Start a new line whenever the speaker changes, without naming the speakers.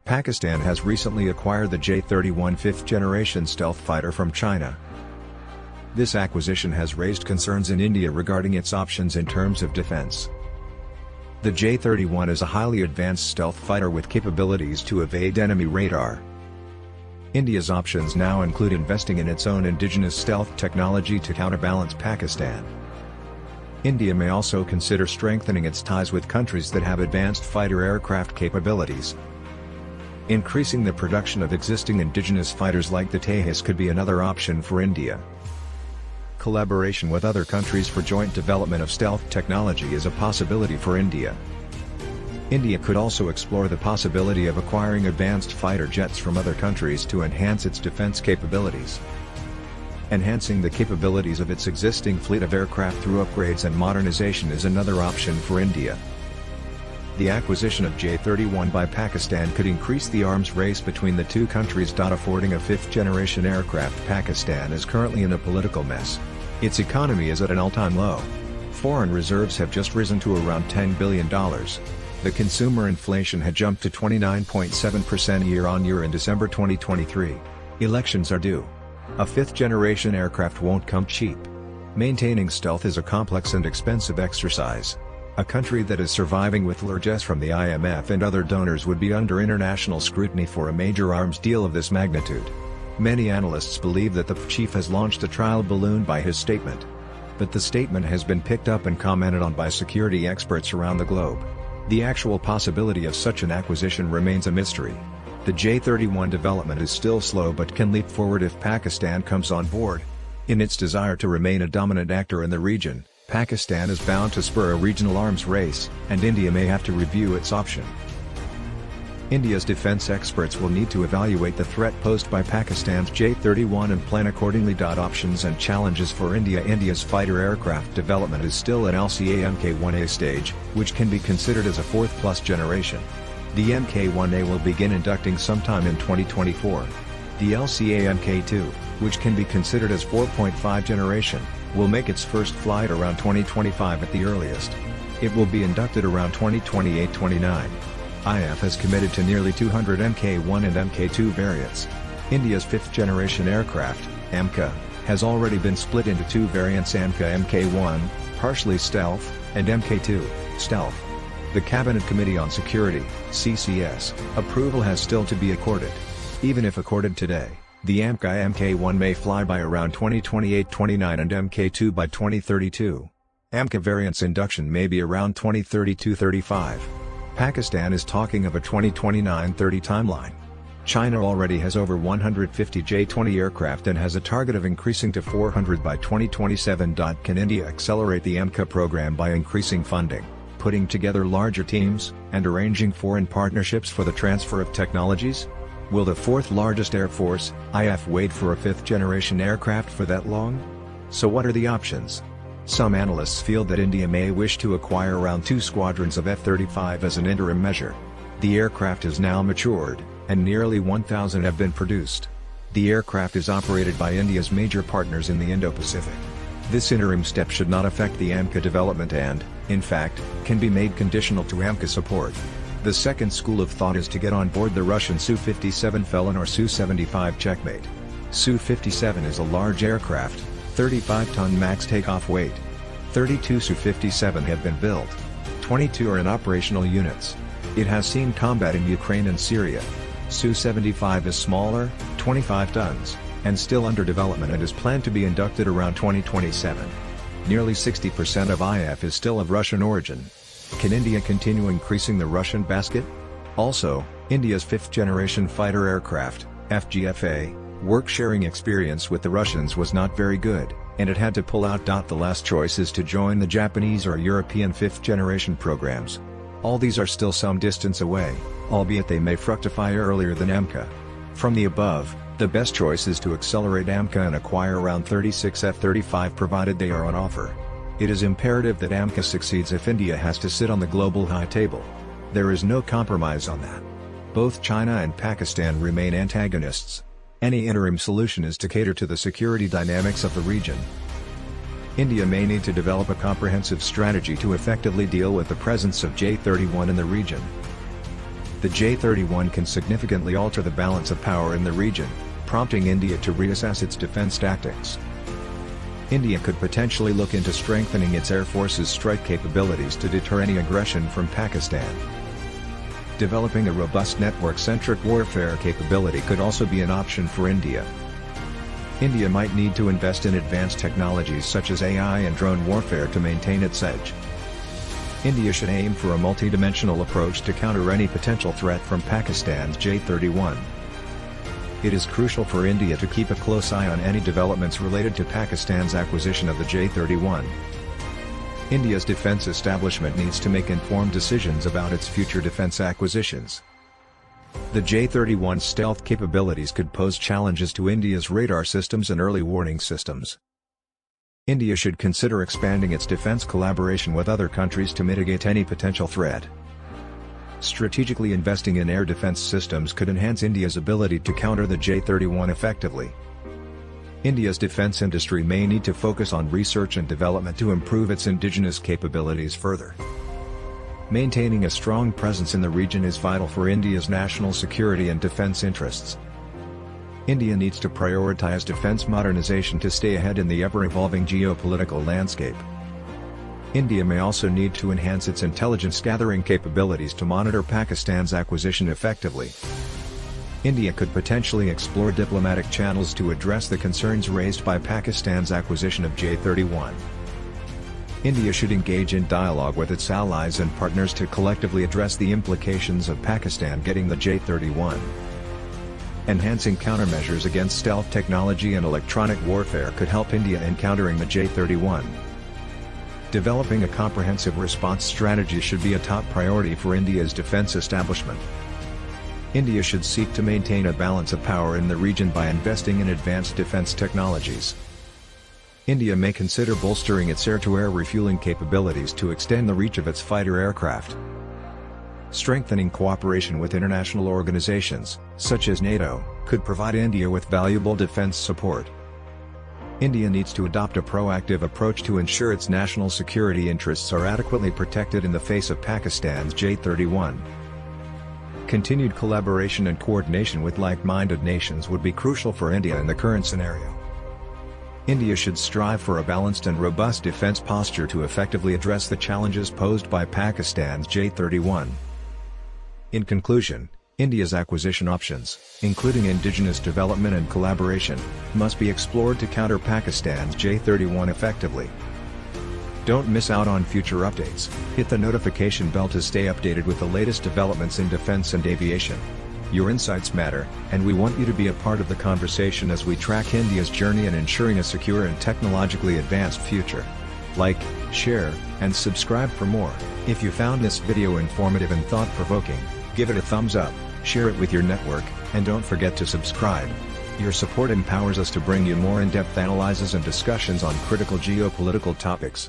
Pakistan has recently acquired the J-31 fifth-generation stealth fighter from China. This acquisition has raised concerns in India regarding its options in terms of defense. The J-31 is a highly advanced stealth fighter with capabilities to evade enemy radar. India's options now include investing in its own indigenous stealth technology to counterbalance Pakistan. India may also consider strengthening its ties with countries that have advanced fighter aircraft capabilities. Increasing the production of existing indigenous fighters like the Tejas could be another option for India. Collaboration with other countries for joint development of stealth technology is a possibility for India. India could also explore the possibility of acquiring advanced fighter jets from other countries to enhance its defense capabilities. Enhancing the capabilities of its existing fleet of aircraft through upgrades and modernization is another option for India. The acquisition of J-31 by Pakistan could increase the arms race between the two countries. Affording a fifth-generation aircraft. Pakistan is currently in a political mess. Its economy is at an all-time low. Foreign reserves have just risen to around $10 billion. The consumer inflation had jumped to 29.7% year-on-year in December 2023. Elections are due. A fifth-generation aircraft won't come cheap. Maintaining stealth is a complex and expensive exercise. A country that is surviving with largesse from the IMF and other donors would be under international scrutiny for a major arms deal of this magnitude. Many analysts believe that the chief has launched a trial balloon by his statement. But the statement has been picked up and commented on by security experts around the globe. The actual possibility of such an acquisition remains a mystery. The J-31 development is still slow but can leap forward if Pakistan comes on board. In its desire to remain a dominant actor in the region, Pakistan is bound to spur a regional arms race, and India may have to review its option. India's defense experts will need to evaluate the threat posed by Pakistan's J-31 and plan accordingly. Options and challenges for India. India's fighter aircraft development is still at LCA Mk-1A stage, which can be considered as a fourth-plus generation. The Mk-1A will begin inducting sometime in 2024. The LCA Mk-2, which can be considered as 4.5 generation, will make its first flight around 2025 at the earliest. It will be inducted around 2028-29. IF has committed to nearly 200 Mk-1 and Mk-2 variants. India's fifth-generation aircraft, AMCA, has already been split into two variants: AMCA Mk-1, partially stealth, and Mk-2, stealth. The Cabinet Committee on Security, CCS, approval has still to be accorded. Even if accorded today, the AMCA Mk-1 may fly by around 2028-29 and Mk-2 by 2032. AMCA variants induction may be around 2032-35. Pakistan is talking of a 2029-30 timeline. China already has over 150 J-20 aircraft and has a target of increasing to 400 by 2027. Can India accelerate the AMCA program by increasing funding, putting together larger teams, and arranging foreign partnerships for the transfer of technologies? Will the fourth-largest air force, IF, wait for a fifth-generation aircraft for that long? So what are the options? Some analysts feel that India may wish to acquire around 2 squadrons of F-35 as an interim measure. The aircraft is now matured, and nearly 1,000 have been produced. The aircraft is operated by India's major partners in the Indo-Pacific. This interim step should not affect the AMCA development and, in fact, can be made conditional to AMCA support. The second school of thought is to get on board the Russian Su-57 Felon or Su-75 Checkmate. Su-57 is a large aircraft, 35-ton max takeoff weight. 32 Su-57 have been built. 22 are in operational units. It has seen combat in Ukraine and Syria. Su-75 is smaller, 25 tons, and still under development and is planned to be inducted around 2027. Nearly 60% of IF is still of Russian origin. Can India continue increasing the Russian basket? Also, India's fifth-generation fighter aircraft, FGFA, work-sharing experience with the Russians was not very good, and it had to pull out. The last choice is to join the Japanese or European fifth-generation programs. All these are still some distance away, albeit they may fructify earlier than AMCA. From the above, the best choice is to accelerate AMCA and acquire around 36 F-35 provided they are on offer. It is imperative that AMCA succeeds if India has to sit on the global high table. There is no compromise on that. Both China and Pakistan remain antagonists. Any interim solution is to cater to the security dynamics of the region. India may need to develop a comprehensive strategy to effectively deal with the presence of J-31 in the region. The J-31 can significantly alter the balance of power in the region, prompting India to reassess its defense tactics. India could potentially look into strengthening its Air Force's strike capabilities to deter any aggression from Pakistan. Developing a robust network-centric warfare capability could also be an option for India. India might need to invest in advanced technologies such as AI and drone warfare to maintain its edge. India should aim for a multidimensional approach to counter any potential threat from Pakistan's J-31. It is crucial for India to keep a close eye on any developments related to Pakistan's acquisition of the J-31. India's defense establishment needs to make informed decisions about its future defense acquisitions. The J-31's stealth capabilities could pose challenges to India's radar systems and early warning systems. India should consider expanding its defense collaboration with other countries to mitigate any potential threat. Strategically investing in air defense systems could enhance India's ability to counter the J-31 effectively. India's defense industry may need to focus on research and development to improve its indigenous capabilities further. Maintaining a strong presence in the region is vital for India's national security and defense interests. India needs to prioritize defense modernization to stay ahead in the ever-evolving geopolitical landscape. India may also need to enhance its intelligence-gathering capabilities to monitor Pakistan's acquisition effectively. India could potentially explore diplomatic channels to address the concerns raised by Pakistan's acquisition of J-31. India should engage in dialogue with its allies and partners to collectively address the implications of Pakistan getting the J-31. Enhancing countermeasures against stealth technology and electronic warfare could help India in countering the J-31. Developing a comprehensive response strategy should be a top priority for India's defense establishment. India should seek to maintain a balance of power in the region by investing in advanced defense technologies. India may consider bolstering its air-to-air refueling capabilities to extend the reach of its fighter aircraft. Strengthening cooperation with international organizations, such as NATO, could provide India with valuable defense support. India needs to adopt a proactive approach to ensure its national security interests are adequately protected in the face of Pakistan's J-31. Continued collaboration and coordination with like-minded nations would be crucial for India in the current scenario. India should strive for a balanced and robust defense posture to effectively address the challenges posed by Pakistan's J-31. In conclusion, India's acquisition options, including indigenous development and collaboration, must be explored to counter Pakistan's J-31 effectively. Don't miss out on future updates. Hit the notification bell to stay updated with the latest developments in defense and aviation. Your insights matter, and we want you to be a part of the conversation as we track India's journey in ensuring a secure and technologically advanced future. Like, share, and subscribe for more. If you found this video informative and thought-provoking, give it a thumbs up, share it with your network, and don't forget to subscribe. Your support empowers us to bring you more in-depth analyses and discussions on critical geopolitical topics.